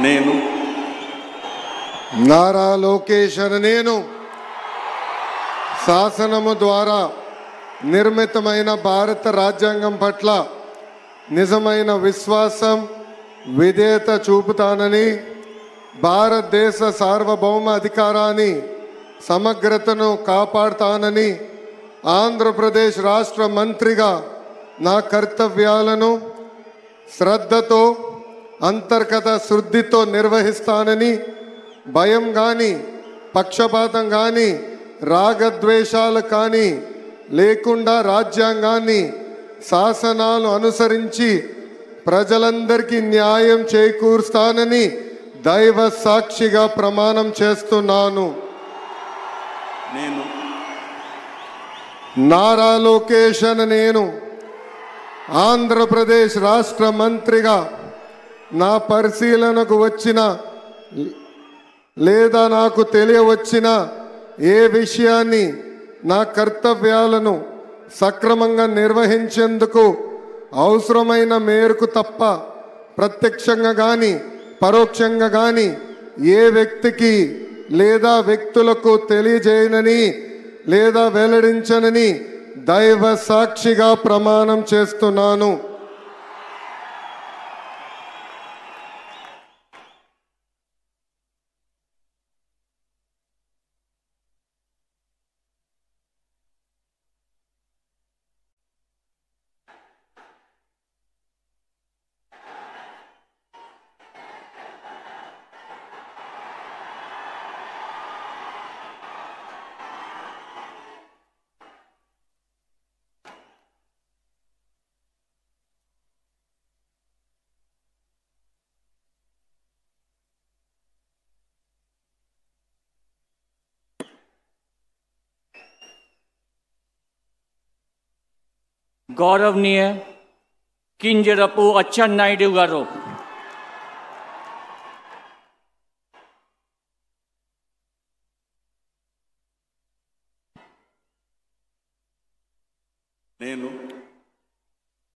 నేను నారా లోకేష్ అనే నేను శాసనము ద్వారా నిర్మితమైన భారత రాజ్యాంగం పట్ల నిజమైన విశ్వాసం విధేయత చూపుతానని, భారతదేశ సార్వభౌమ అధికారాన్ని సమగ్రతను కాపాడుతానని, ఆంధ్రప్రదేశ్ రాష్ట్ర మంత్రిగా నా కర్తవ్యాలను శ్రద్ధతో అంతర్గత శుద్ధితో నిర్వహిస్తానని, భయం కానీ పక్షపాతం కానీ రాగద్వేషాలు కానీ లేకుండా రాజ్యాంగాన్ని శాసనాలు అనుసరించి ప్రజలందరికీ న్యాయం చేకూరుస్తానని దైవ సాక్షిగా ప్రమాణం చేస్తున్నాను. నేను నారా లోకేష్ అనే నేను ఆంధ్రప్రదేశ్ రాష్ట్ర మంత్రిగా నా పరిశీలనకు వచ్చిన లేదా నాకు తెలియవచ్చిన ఏ విషయాన్ని నా కర్తవ్యాలను సక్రమంగా నిర్వహించేందుకు అవసరమైన మేరకు తప్ప ప్రత్యక్షంగా కానీ పరోక్షంగా కానీ ఏ వ్యక్తికి లేదా వ్యక్తులకు తెలియజేయనని లేదా వెల్లడించనని దైవ సాక్షిగా ప్రమాణం చేస్తున్నాను. गौरवनीय किंजरपु अच्చెన్నాయుడు गारू నేను